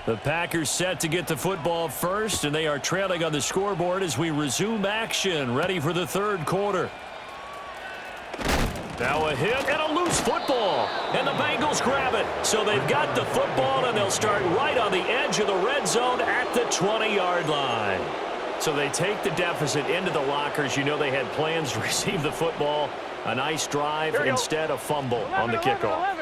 The Packers set to get the football first, and they are trailing on the scoreboard as we resume action, ready for the third quarter. Now a hit and a loose football, and the Bengals grab it. So they've got the football, and they'll start right on the edge of the red zone at the 20-yard line. So they take the deficit into the lockers. You know they had plans to receive the football. A nice drive, instead a fumble on the kickoff.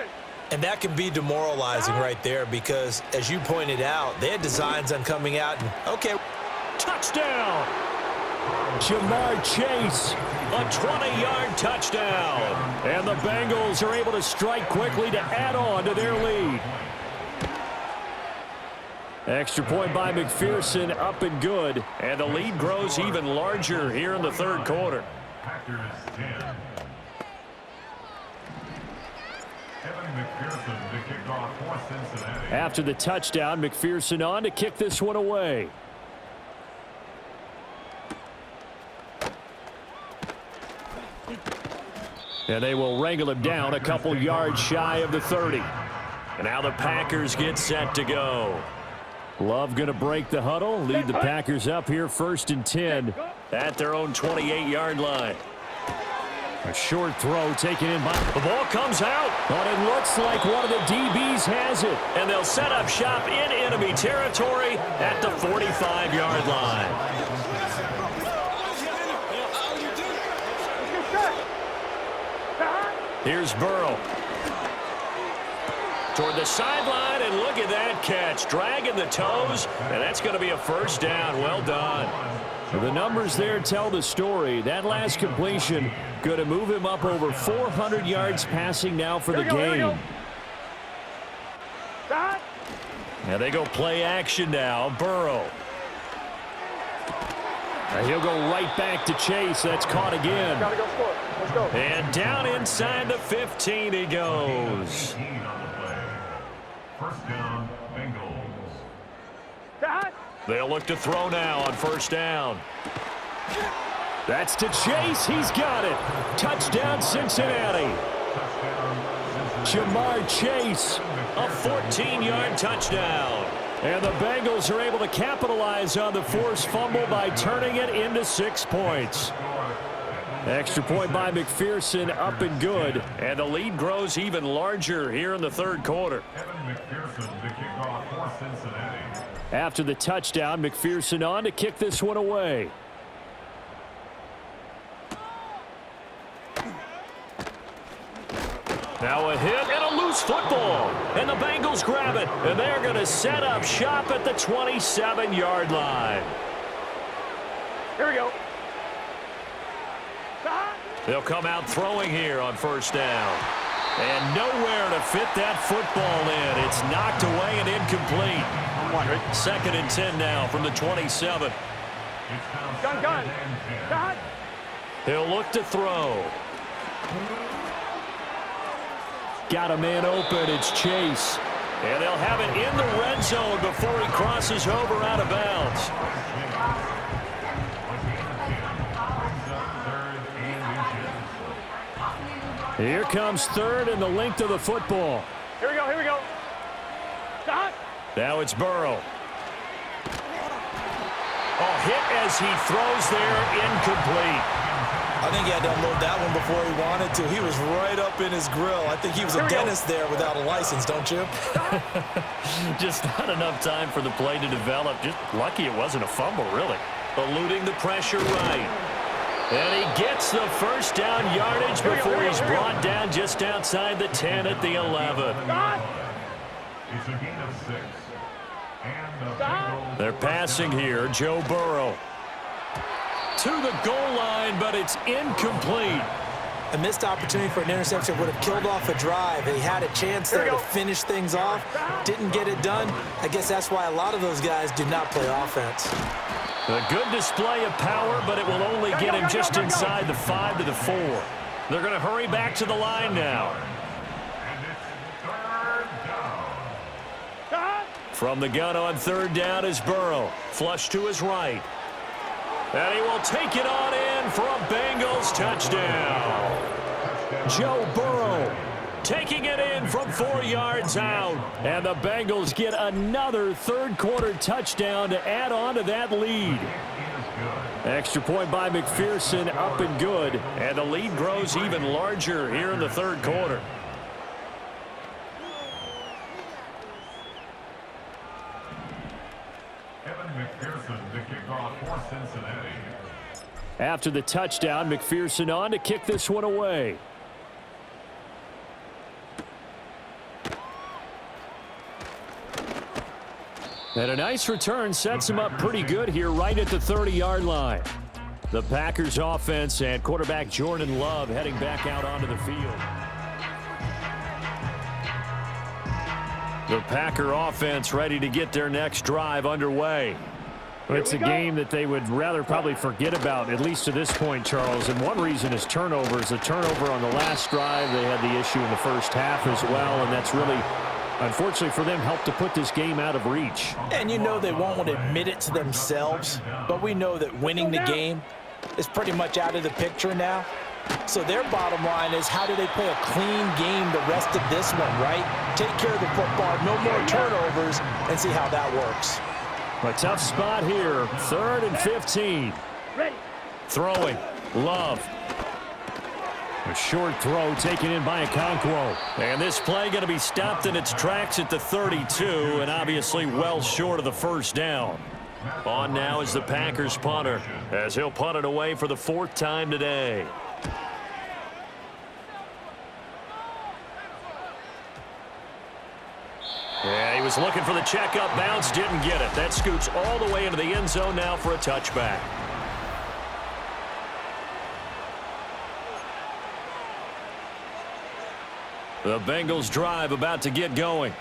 And that can be demoralizing right there because, as you pointed out, they had designs on coming out and, okay. Touchdown! Jamar Chase, a 20-yard touchdown. And the Bengals are able to strike quickly to add on to their lead. Extra point by McPherson, up and good. And the lead grows even larger here in the third quarter. After the touchdown, McPherson on to kick this one away. And they will wrangle him down a couple yards shy of the 30. And now the Packers get set to go. Love going to break the huddle, lead the Packers up here 1st and 10 at their own 28-yard line. A short throw taken in by. The ball comes out, but it looks like one of the DBs has it. And they'll set up shop in enemy territory at the 45-yard line. Here's Burrow. Toward the sideline, and look at that catch. Dragging the toes, and that's going to be a first down. Well done. The numbers there tell the story. That last completion going to move him up over 400 yards passing now for the game. Now they go play action now. Burrow. And he'll go right back to Chase. That's caught again. And down inside the 15 he goes. First down, Bengals. They'll look to throw now on first down. That's to Chase. He's got it. Touchdown, Cincinnati. Jamar Chase, a 14-yard touchdown. And the Bengals are able to capitalize on the forced fumble by turning it into 6 points. Extra point by McPherson, up and good. And the lead grows even larger here in the third quarter. After the touchdown, McPherson on to kick this one away. Now a hit and a loose football. And the Bengals grab it. And they're going to set up shop at the 27-yard line. Here we go. They'll come out throwing here on first down. And nowhere to fit that football in. It's knocked away and incomplete. 2nd and 10 now from the 27. Gun. He'll look to throw. Got a man open. It's Chase. And they'll have it in the red zone before he crosses over out of bounds. Here comes third and the length of the football. Here we go. Now it's Burrow. Oh, hit as he throws there, incomplete. I think he had to unload that one before he wanted to. He was right up in his grill. I think he was a dentist there without a license, don't you? Just not enough time for the play to develop. Just lucky it wasn't a fumble, really. Eluding the pressure right. And he gets the first down yardage before he's brought down just outside the 10 at the 11. It's a gain of 6. They're passing here. Joe Burrow to the goal line, but it's incomplete. A missed opportunity for an interception would have killed off a drive. He had a chance there to finish things off. Didn't get it done. I guess that's why a lot of those guys did not play offense. A good display of power, but it will only get him just inside the 5 to the 4. They're going to hurry back to the line now. From the gun on third down is Burrow. Flush to his right. And he will take it on in for a Bengals touchdown. Joe Burrow taking it in from 4 yards out. And the Bengals get another third-quarter touchdown to add on to that lead. Extra point by McPherson, up and good. And the lead grows even larger here in the third quarter. McPherson, the kickoff for Cincinnati. After the touchdown, McPherson on to kick this one away. And a nice return sets him up pretty good here right at the 30-yard line. The Packers offense and quarterback Jordan Love heading back out onto the field. The Packer offense ready to get their next drive underway. It's a game that they would rather probably forget about, at least to this point, Charles. And one reason is turnovers. A turnover on the last drive. They had the issue in the first half as well, and that's really, unfortunately for them, helped to put this game out of reach. And you know they won't want to admit it to themselves, but we know that winning the game is pretty much out of the picture now. So their bottom line is, how do they play a clean game the rest of this one, right? Take care of the football, no more turnovers, and see how that works. A tough spot here. 3rd and 15. Ready. Throwing. Love. A short throw taken in by Okonkwo. And this play going to be stopped in its tracks at the 32, and obviously well short of the first down. On now is the Packers punter, as he'll punt it away for the 4th time today. Yeah, he was looking for the checkup bounce, didn't get it. That scoots all the way into the end zone now for a touchback. The Bengals drive about to get going.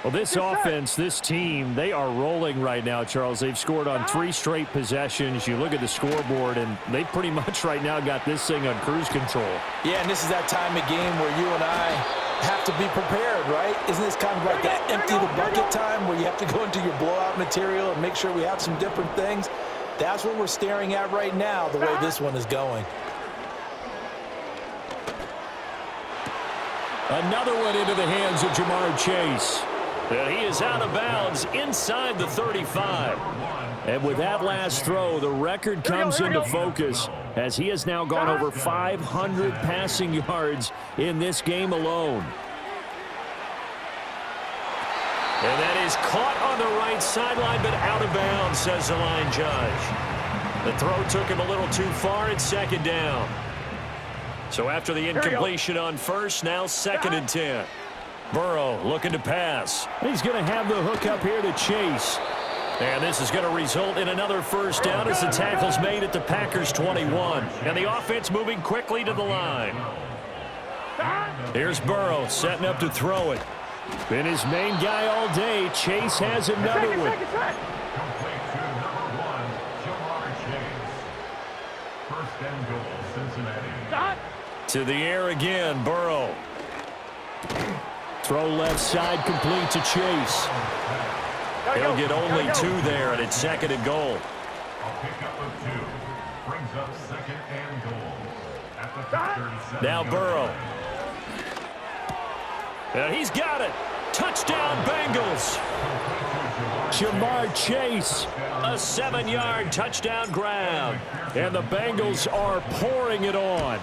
Well, this offense, this team, they are rolling right now, Charles. They've scored on 3 straight possessions. You look at the scoreboard, and they pretty much right now got this thing on cruise control. Yeah, and this is that time of game where you and I have to be prepared, right? Isn't this kind of like that empty the bucket time where you have to go into your blowout material and make sure we have some different things? That's what we're staring at right now, the way this one is going. Another one into the hands of Jamar Chase. And he is out of bounds inside the 35. And with that last throw, the record comes into focus as he has now gone over 500 passing yards in this game alone. And that is caught on the right sideline, but out of bounds, says the line judge. The throw took him a little too far. It's 2nd down. So after the incompletion on first, now 2nd and 10. Burrow looking to pass. He's going to have the hook up here to Chase. And this is going to result in another first down as the tackle's made at the Packers 21. And the offense moving quickly to the line. Here's Burrow setting up to throw it. Been his main guy all day. Chase has another one. Complete to number 1, Jamar Chase. 1st and goal, Cincinnati. To the air again, Burrow. Throw left side complete to Chase. He'll get only 2 there, and it's 2nd and goal. A pickup of 2 brings up 2nd and goal at the 37. Now Burrow. And he's got it. Touchdown, Bengals. Jamar Chase, a 7-yard touchdown grab. And the Bengals are pouring it on.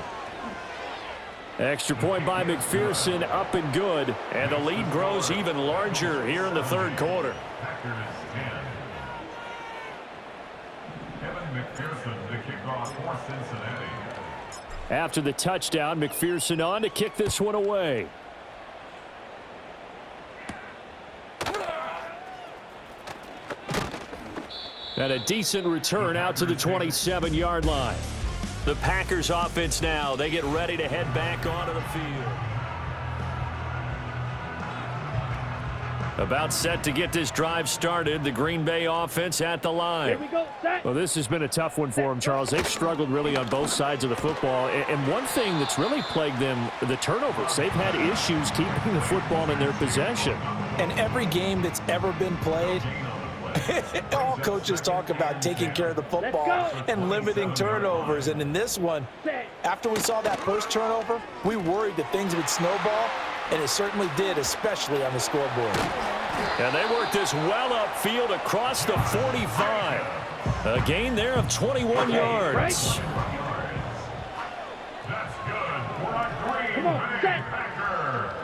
Extra point by McPherson, up and good. And the lead grows even larger here in the 3rd quarter. Packers 10. Evan McPherson, the kickoff for Cincinnati. After the touchdown, McPherson on to kick this one away. And a decent return out to the 27-yard line. The Packers offense now, they get ready to head back onto the field. About set to get this drive started, the Green Bay offense at the line. Here we go. Set. Well, this has been a tough one for them, Charles. They've struggled really on both sides of the football. And one thing that's really plagued them, the turnovers. They've had issues keeping the football in their possession. And every game that's ever been played, all coaches talk about taking care of the football and limiting turnovers. And in this one, after we saw that first turnover, we worried that things would snowball. and it certainly did, especially on the scoreboard. And they work this well upfield across the 45. A gain there of 21 yards. That's good for a Green Bay Packer.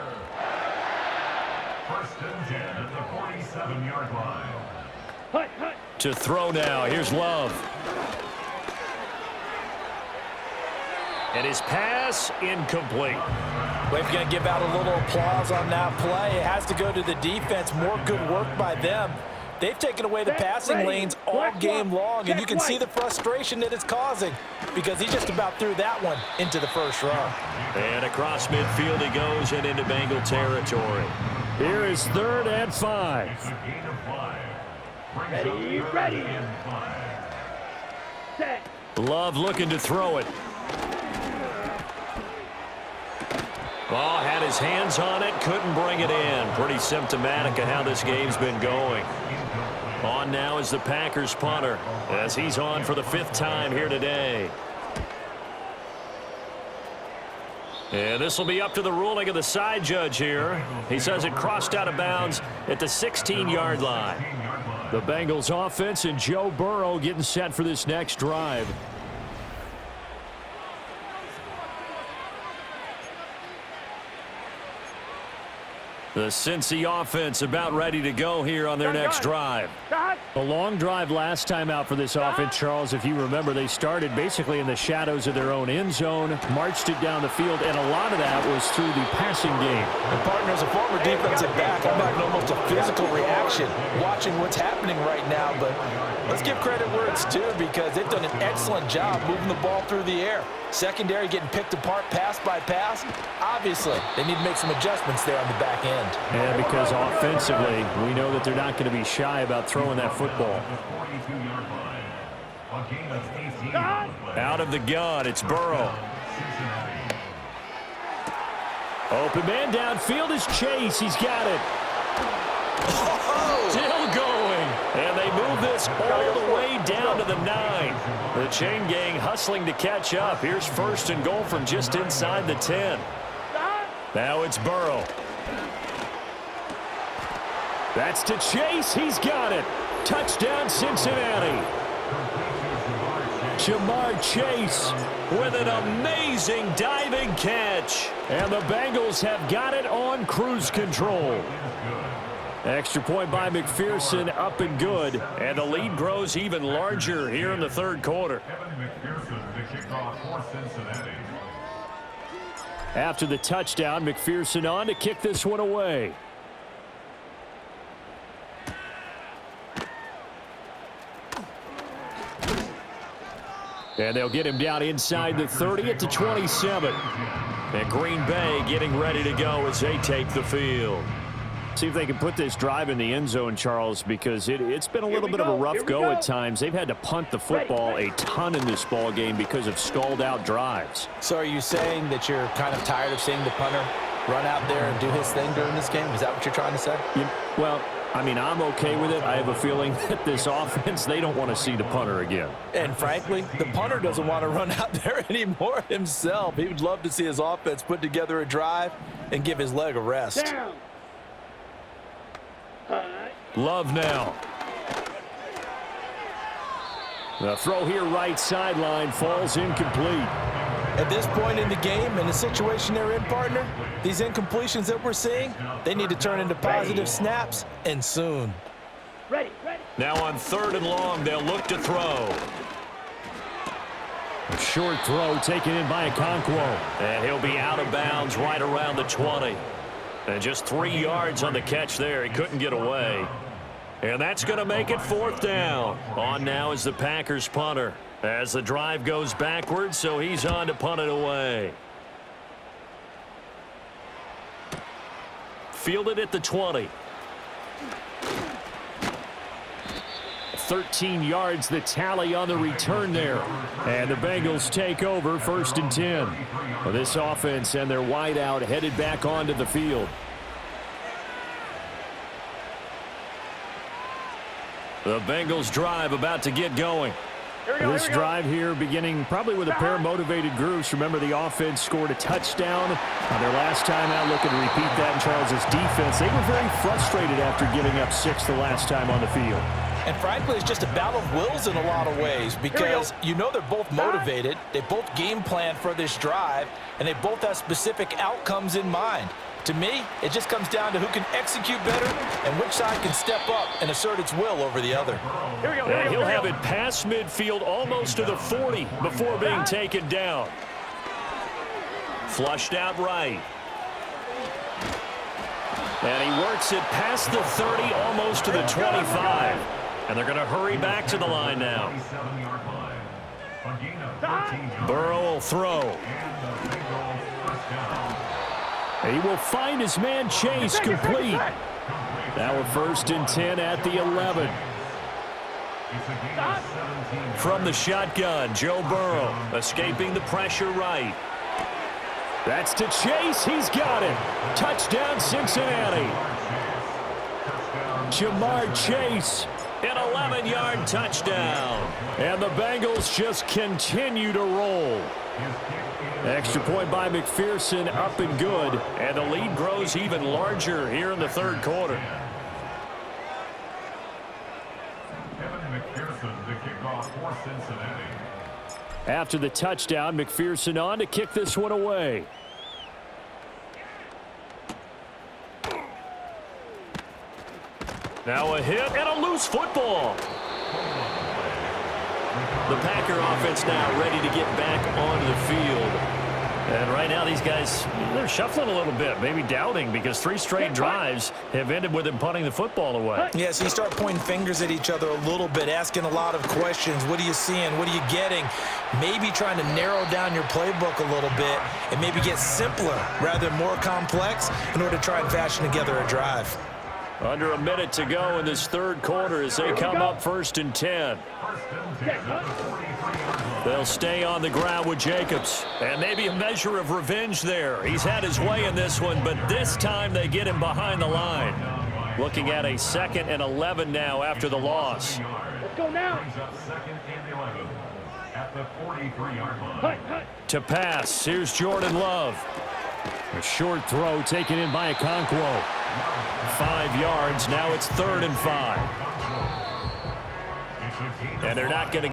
First and 10 at the 47-yard line. To throw now. Here's Love. And his pass incomplete. We're going to give out a little applause on that play. It has to go to the defense. More good work by them. They've taken away the passing lanes all game long, and you can see the frustration that it's causing because he just about threw that one into the first row. And across midfield he goes and into Bengal territory. Here is 3rd and 5. A gain of 5. Ready. Set. Love looking to throw it. Ball had his hands on it, couldn't bring it in. Pretty symptomatic of how this game's been going. On now is the Packers punter as he's on for the 5th time here today. And this will be up to the ruling of the side judge here. He says it crossed out of bounds at the 16-yard line. The Bengals offense and Joe Burrow getting set for this next drive. The Cincy offense about ready to go here on their next drive. A long drive last time out for this offense, Charles. If you remember, they started basically in the shadows of their own end zone, marched it down the field, and a lot of that was through the passing game. And partners, a former defensive back, I'm having almost a physical reaction watching what's happening right now, but let's give credit where it's due because they've done an excellent job moving the ball through the air. Secondary getting picked apart pass by pass. Obviously, they need to make some adjustments there on the back end. Yeah, because offensively, we know that they're not going to be shy about throwing that football. Out of the gun, it's Burrow. Open man downfield is Chase. He's got it. Still going. And they move this all the way down to the 9. The chain gang hustling to catch up. Here's 1st and goal from just inside the 10. Now it's Burrow. That's to Chase. He's got it. Touchdown, Cincinnati. Jamar Chase with an amazing diving catch. And the Bengals have got it on cruise control. Extra point by McPherson, up and good. And the lead grows even larger here in the 3rd quarter. After the touchdown, McPherson on to kick this one away. And they'll get him down inside the 30 at the 27. And Green Bay getting ready to go as they take the field. See if they can put this drive in the end zone, Charles, because it's been a little bit of a rough go at times. They've had to punt the football a ton in this ball game because of stalled-out drives. So are you saying that you're kind of tired of seeing the punter run out there and do his thing during this game? Is that what you're trying to say? Well, I mean, I'm okay with it. I have a feeling that this offense, they don't want to see the punter again. And frankly, the punter doesn't want to run out there anymore himself. He would love to see his offense put together a drive and give his leg a rest. Down. Love now. The throw here right sideline falls incomplete. At this point in the game and the situation they're in, partner, these incompletions that we're seeing, they need to turn into positive snaps, and soon. Ready. Now on 3rd and long, they'll look to throw. A short throw taken in by Okonkwo. And he'll be out of bounds right around the 20. And just 3 yards on the catch there. He couldn't get away. And that's going to make it 4th down. On now is the Packers punter. As the drive goes backwards, so he's on to punt it away. Fielded at the 20. 13 yards the tally on the return there. And the Bengals take over 1st and 10. Well, this offense and their wideout headed back onto the field. The Bengals drive about to get going. This drive here beginning probably with a pair of motivated groups. Remember, the offense scored a touchdown on their last time out, looking to repeat that in Charles's defense. They were very frustrated after giving up 6 the last time on the field. And frankly, it's just a battle of wills in a lot of ways because you know they're both motivated. They both game plan for this drive, and they both have specific outcomes in mind. To me, it just comes down to who can execute better and which side can step up and assert its will over the other. And he'll have it past midfield almost to the 40 before being taken down. Flushed out right. And he works it past the 30, almost to the 25. And they're going to hurry back to the line now. Burrow will throw. He will find his man Chase complete. Now a 1st and 10 at the 11. From the shotgun, Joe Burrow escaping the pressure right. That's to Chase. He's got it. Touchdown, Cincinnati. Jamar Chase, an 11-yard touchdown. And the Bengals just continue to roll. Extra point by McPherson, up and good. And the lead grows even larger here in the 3rd quarter. McPherson, the kickoff for Cincinnati. After the touchdown, McPherson on to kick this one away. Now a hit and a loose football. The Packer offense now ready to get back onto the field. And right now these guys, they're shuffling a little bit, maybe doubting, because 3 straight drives have ended with them punting the football away. Yeah, so you start pointing fingers at each other a little bit, asking a lot of questions. What are you seeing? What are you getting? Maybe trying to narrow down your playbook a little bit and maybe get simpler rather than more complex in order to try and fashion together a drive. Under a minute to go in this 3rd quarter as they come up 1st and 10. They'll stay on the ground with Jacobs. And maybe a measure of revenge there. He's had his way in this one, but this time they get him behind the line. Looking at a 2nd and 11 now after the loss. Let's go now. At the 43-yard line. To pass, here's Jordan Love. A short throw taken in by Okonkwo. 5 yards, now it's 3rd and 5. And they're not going to